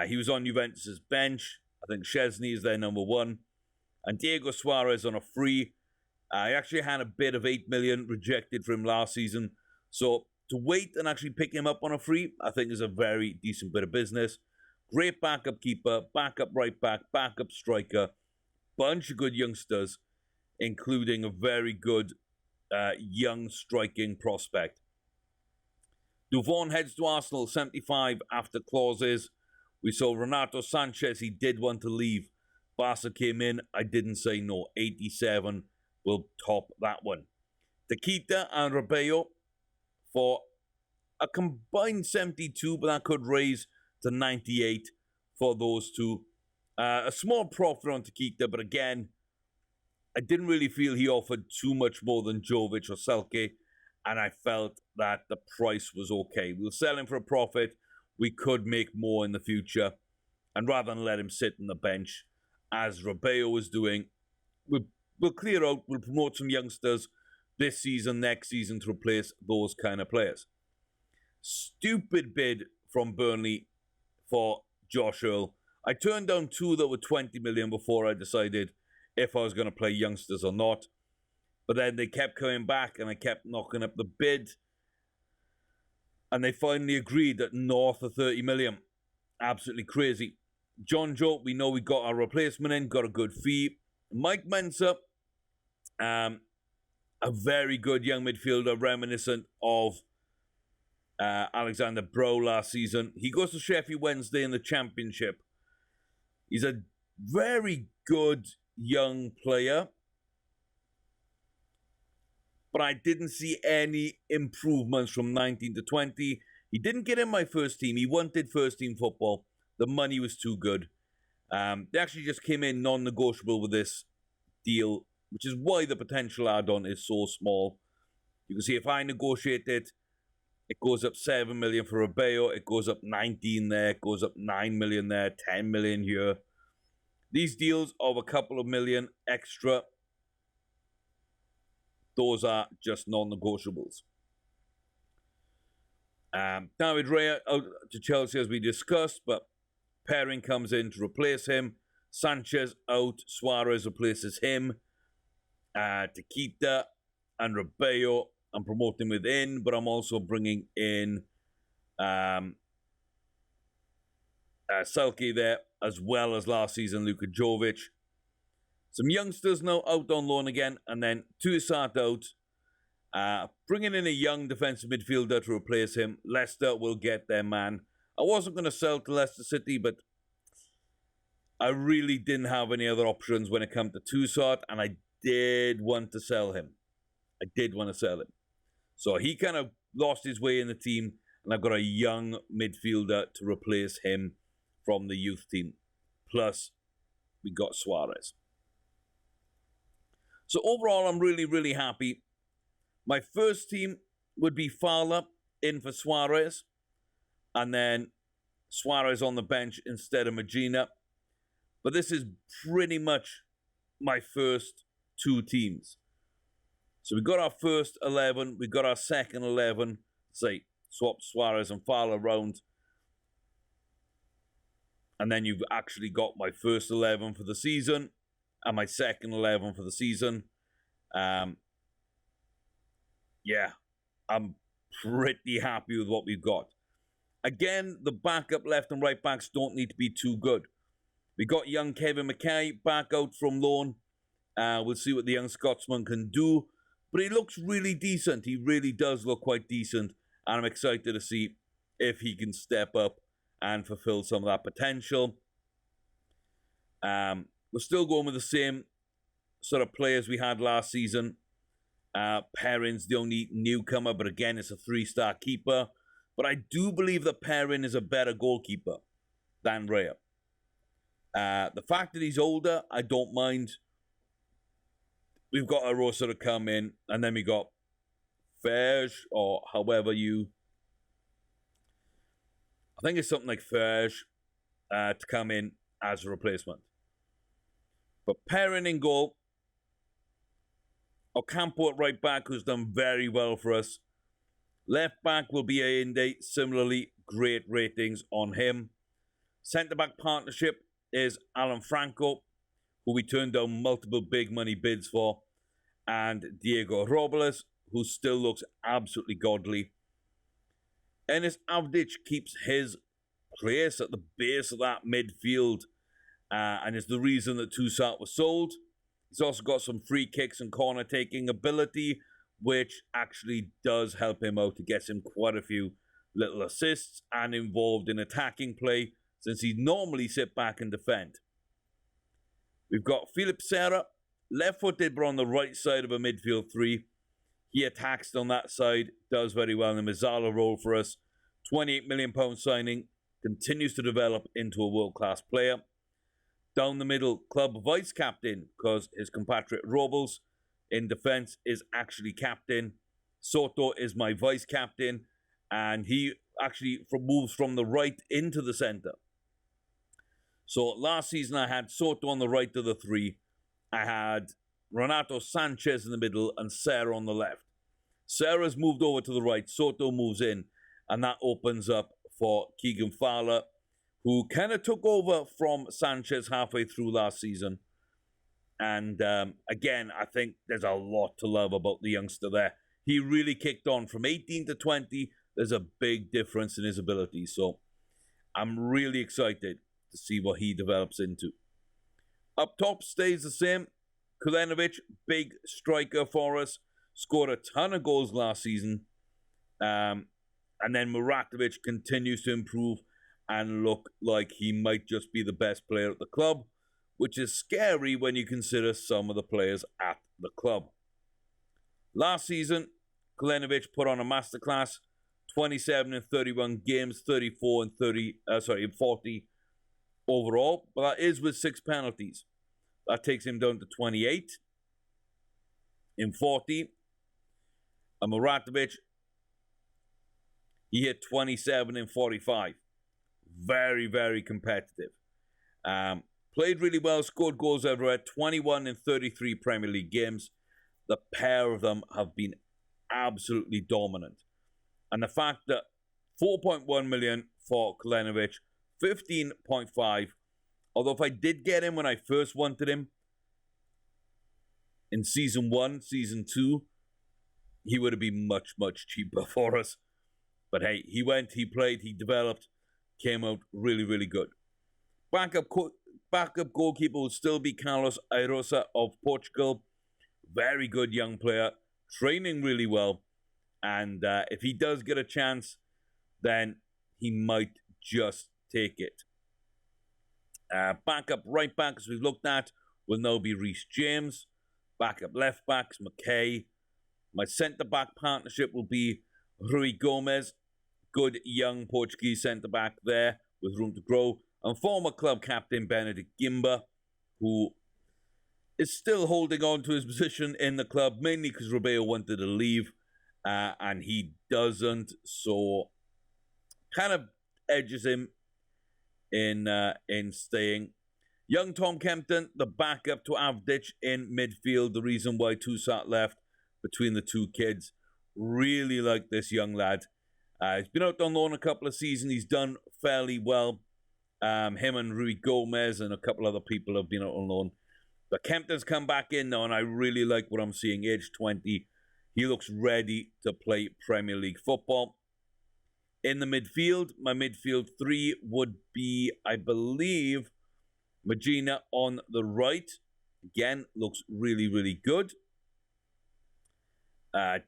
He was on Juventus's bench. I think Szczesny is their number one. And Diego Suarez on a free. I actually had a bid of 8 million rejected for him last season. So to wait and actually pick him up on a free, I think is a very decent bit of business. Great backup keeper, backup right back, backup striker. Bunch of good youngsters, including a very good young striking prospect. Duvon heads to Arsenal, 75 after clauses. We saw Renato Sanchez, he did want to leave. Barca came in, I didn't say no. 87 will top that one. Tequita and Rebello for a combined 72, but that could raise to 98 for those two. A small profit on Tequita, but again, I didn't really feel he offered too much more than Jovic or Selke, and I felt that the price was okay. We'll sell him for a profit. We could make more in the future. And rather than let him sit on the bench, as Rebello was doing, we'll clear out, we'll promote some youngsters this season, next season to replace those kind of players. Stupid bid from Burnley for Josh Earl. I turned down two that were 20 million before I decided if I was going to play youngsters or not. But then they kept coming back and I kept knocking up the bid. And they finally agreed at north of 30 million. Absolutely crazy. John Joe, we know we got our replacement in, got a good fee. Mike Mensah, a very good young midfielder, reminiscent of Alexander Brow last season. He goes to Sheffield Wednesday in the Championship. He's a very good young player. But I didn't see any improvements from 19 to 20. He didn't get in my first team. He wanted first team football. The money was too good. They actually just came in non-negotiable with this deal, which is why the potential add-on is so small. You can see if I negotiate it, it goes up 7 million for Rebello. It goes up 19 there. It goes up 9 million there. 10 million here. These deals of a couple of million extra, those are just non-negotiables. David Raya out to Chelsea as we discussed, but Perrin comes in to replace him. Sanchez out, Suarez replaces him. Tequita and Rebello, I'm promoting within, but I'm also bringing in Selke there, as well as last season Luka Jovic. Some youngsters now out on loan again, and then Toussaint out. Bringing in a young defensive midfielder to replace him. Leicester will get their man. I wasn't going to sell to Leicester City, but I really didn't have any other options when it came to Toussaint, and I did want to sell him. So he kind of lost his way in the team, and I've got a young midfielder to replace him from the youth team. Plus, we got Suarez. So overall, I'm really, really happy. My first team would be Fowler in for Suarez, and then Suarez on the bench instead of Magina. But this is pretty much my first two teams. So we got our first 11, we got our second 11. Say, swap Suarez and Fowler around. And then you've actually got my first 11 for the season and my second 11 for the season. Yeah, I'm pretty happy with what we've got. Again, the backup left and right backs don't need to be too good. We got young Kevin Mackay back out from loan. We'll see what the young Scotsman can do. But he looks really decent. He really does look quite decent. And I'm excited to see if he can step up and fulfill some of that potential. We're still going with the same sort of players we had last season. Perrin's the only newcomer, but again, it's a 3-star keeper. But I do believe that Perrin is a better goalkeeper than Raya. The fact that he's older, I don't mind. We've got Arosa to come in, and then we got Ferge, or however you... I think it's something like Ferge to come in as a replacement. But Perrin in goal. Ocampo at right back, who's done very well for us. Left back will be Ainde. Similarly, great ratings on him. Centre-back partnership is Alan Franco, who we turned down multiple big money bids for, and Diego Robles, who still looks absolutely godly. Enes Avdic keeps his place at the base of that midfield, and is the reason that Toussaint was sold. He's also got some free kicks and corner-taking ability, which actually does help him out. It gets him quite a few little assists and involved in attacking play, since he normally sit back and defend. We've got Philip Serra, left-footed, but on the right side of a midfield 3. He attacks on that side, does very well in the Mazzala role for us. £28 million signing, continues to develop into a world-class player. Down the middle, club vice-captain, because his compatriot Robles in defence is actually captain. Soto is my vice-captain, and he actually moves from the right into the centre. So last season I had Soto on the right of the 3. I had Renato Sanchez in the middle and Serra on the left. Serra's moved over to the right. Soto moves in, and that opens up for Keegan Fowler, who kind of took over from Sanchez halfway through last season. And again, I think there's a lot to love about the youngster there. He really kicked on from 18 to 20. There's a big difference in his ability. So I'm really excited to see what he develops into. Up top stays the same. Kulenovic, big striker for us. Scored a ton of goals last season. And then Muratovic continues to improve and look like he might just be the best player at the club, which is scary when you consider some of the players at the club. Last season, Kulenovic put on a masterclass, 27 in 31 games, 34 and 40 overall, but that is with 6 penalties. That takes him down to 28 in 40. And Muratovic, he hit 27 in 45. Very, very competitive. Played really well, scored goals everywhere, 21 in 33 Premier League games. The pair of them have been absolutely dominant. And the fact that 4.1 million for Kulenovic, 15.5, although if I did get him when I first wanted him, in Season 1, Season 2, he would have been much, much cheaper for us. But hey, he went, he played, he developed, came out really, really good. Backup goalkeeper will still be Carlos Airosa of Portugal. Very good young player, training really well. And if he does get a chance, then he might just take it. Backup right back, as we've looked at, will now be Reece James. Backup left backs, McKay. My centre-back partnership will be Rui Gomez. Good young Portuguese centre-back there with room to grow. And former club captain Benedict Gimba, who is still holding on to his position in the club, mainly because Robeo wanted to leave, and he doesn't. So kind of edges him in staying. Young Tom Kempton, the backup to Avdic in midfield. The reason why Toussaint left between the two kids. Really like this young lad. He's been out on loan a couple of seasons. He's done fairly well. Him and Rui Gomez and a couple other people have been out on loan. But Kempton's come back in now, and I really like what I'm seeing. Age 20. He looks ready to play Premier League football. In the midfield, my midfield 3 would be, I believe, Magina on the right. Again, looks really, really good.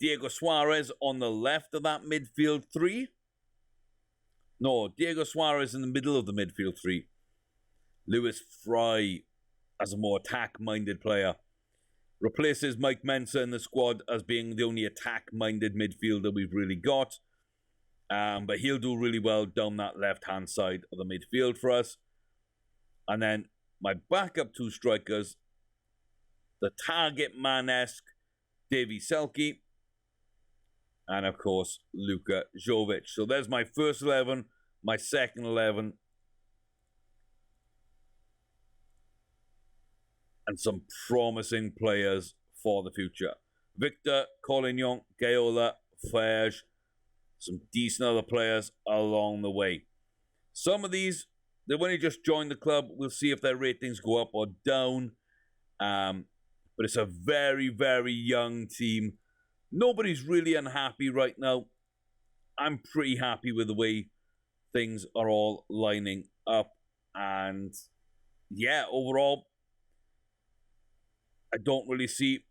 Diego Suarez on the left of that midfield 3. No, Diego Suarez in the middle of the midfield 3. Lewis Fry as a more attack-minded player. replaces Mike Mensah in the squad as being the only attack-minded midfielder we've really got. But he'll do really well down that left-hand side of the midfield for us. And then my backup two strikers, the target man-esque Davy Selke, and of course, Luka Jovic. So there's my first 11, my second 11, and some promising players for the future. Victor, Collignon, Gaiola, Ferge, some decent other players along the way. Some of these, they've only just joined the club. We'll see if their ratings go up or down. But it's a very, very young team. Nobody's really unhappy right now. I'm pretty happy with the way things are all lining up. And yeah, overall, I don't really see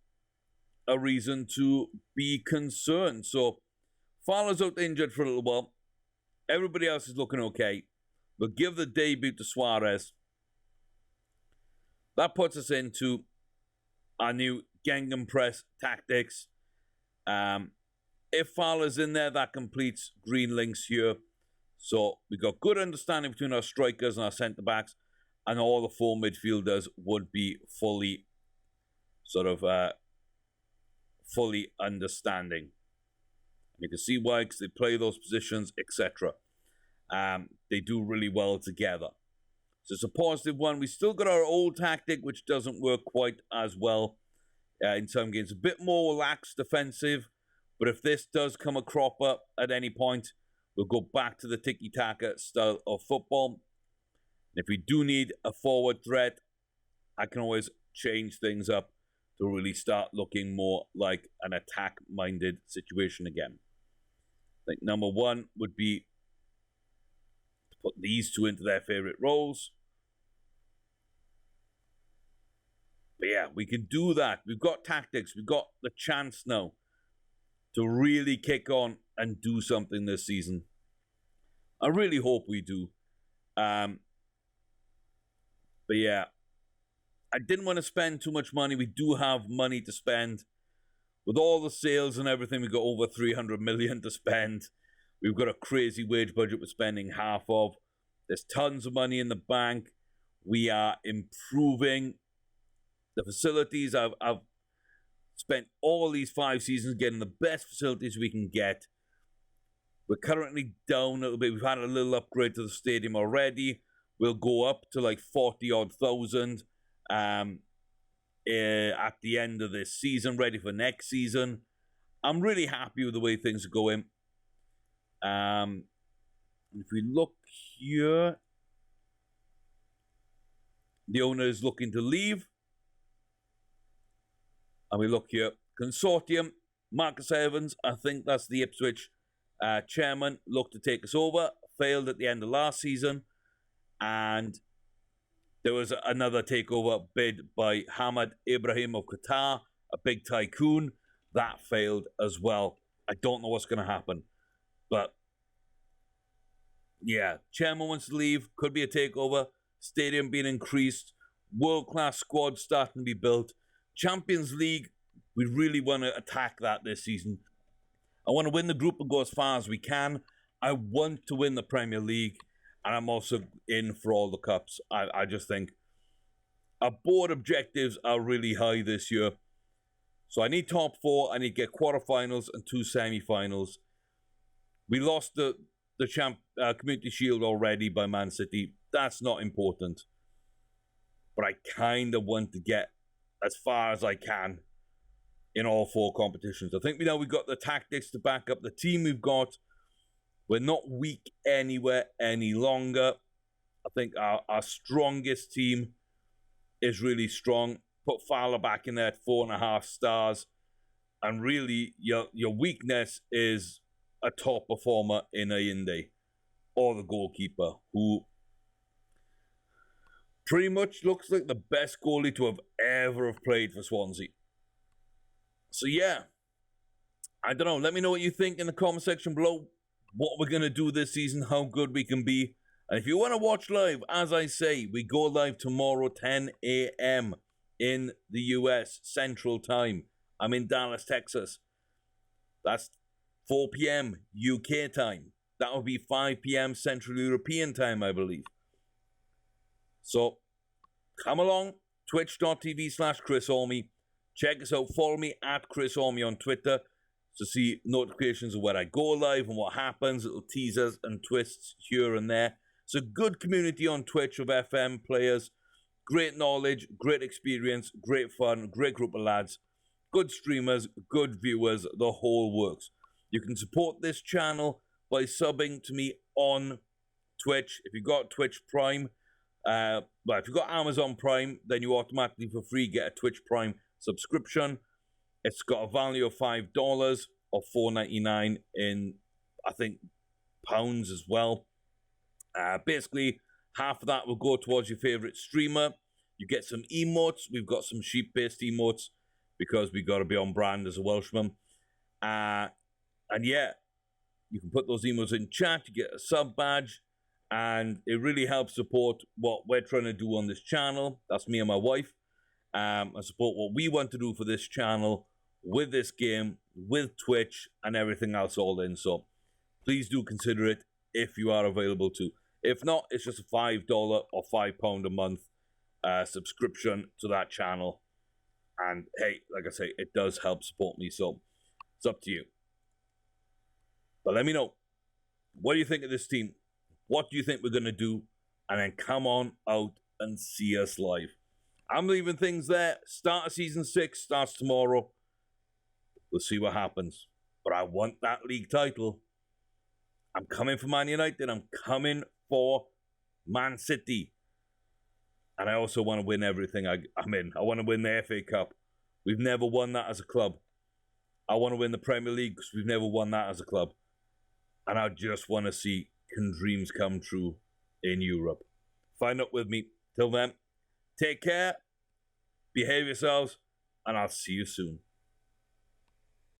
a reason to be concerned. So, Fowler's out injured for a little while. Everybody else is looking okay. We'll give the debut to Suarez. That puts us into our new Gegenpress tactics. If Fowler's in there, that completes green links here. So we've got good understanding between our strikers and our centre-backs, and all the four midfielders would be fully fully understanding. And you can see why, because they play those positions, etc. They do really well together. So it's a positive one. We still got our old tactic, which doesn't work quite as well in some games. A bit more lax defensive. But if this does come a cropper at any point, we'll go back to the tiki-taka style of football. And if we do need a forward threat, I can always change things up to really start looking more like an attack-minded situation again. I think number one would be to put these two into their favorite roles. But yeah, we can do that. We've got tactics. We've got the chance now to really kick on and do something this season. I really hope we do. But yeah, I didn't want to spend too much money. We do have money to spend. With all the sales and everything, we've got over 300 million to spend. We've got a crazy wage budget we're spending half of. There's tons of money in the bank. We are improving the facilities. I've spent all these 5 seasons getting the best facilities we can get. We're currently down a little bit. We've had a little upgrade to the stadium already. We'll go up to like 40-odd thousand at the end of this season, ready for next season. I'm really happy with the way things are going. If we look here, the owner is looking to leave. And we look here, consortium, Marcus Evans, I think that's the Ipswich chairman, looked to take us over, failed at the end of last season. And there was another takeover bid by Hamad Ibrahim of Qatar, a big tycoon. That failed as well. I don't know what's going to happen. But, yeah, chairman wants to leave. Could be a takeover. Stadium being increased. World-class squad starting to be built. Champions League, we really want to attack that this season. I want to win the group and go as far as we can. I want to win the Premier League. And I'm also in for all the cups. I just think our board objectives are really high this year. So I need top 4. I need to get quarterfinals and 2 semi-finals. We lost the Community Shield already by Man City. That's not important. But I kind of want to get as far as I can in all 4 competitions. I think we've got the tactics to back up the team we've got. We're not weak anywhere any longer. I think our strongest team is really strong. Put Fowler back in there at 4.5 stars. And really, your weakness is a top performer in Ayinde or the goalkeeper, who pretty much looks like the best goalie to have ever played for Swansea. So yeah, I don't know. Let me know what you think in the comment section below. What we're going to do this season, how good we can be. And if you want to watch live, as I say, we go live tomorrow, 10 a.m. in the US Central Time. I'm in Dallas, Texas. That's 4 p.m. UK time. That would be 5 p.m. Central European time, I believe. So come along, twitch.tv/Chris Ormy. Check us out. Follow me at Chris Ormy on Twitter to see notifications of where I go live and what happens, little teasers and twists here and there. It's a good community on Twitch of FM players. Great knowledge, great experience, great fun, great group of lads. Good streamers, good viewers, the whole works. You can support this channel by subbing to me on Twitch. If you've got Twitch Prime, if you've got Amazon Prime, then you automatically for free get a Twitch Prime subscription. It's got a value of $5 or $4.99 in, I think, pounds as well. Basically, half of that will go towards your favorite streamer. You get some emotes. We've got some sheep-based emotes because we got to be on brand as a Welshman. And yeah, you can put those emotes in chat. You get a sub badge, and it really helps support what we're trying to do on this channel. That's me and my wife. And support what we want to do for this channel with this game, with Twitch, and everything else all in. So please do consider it if you are available to. If not, it's just a $5 or £5 a month subscription to that channel. And hey, like I say, it does help support me, so it's up to you. But let me know, what do you think of this team? What do you think we're going to do? And then come on out and see us live. I'm leaving things there. Start of Season 6 starts tomorrow. We'll see what happens. But I want that league title. I'm coming for Man United. I'm coming for Man City. And I also want to win everything I'm in. I want to win the FA Cup. We've never won that as a club. I want to win the Premier League because we've never won that as a club. And I just want to see, can dreams come true in Europe? Find up with me. Till then, take care, behave yourselves, and I'll see you soon.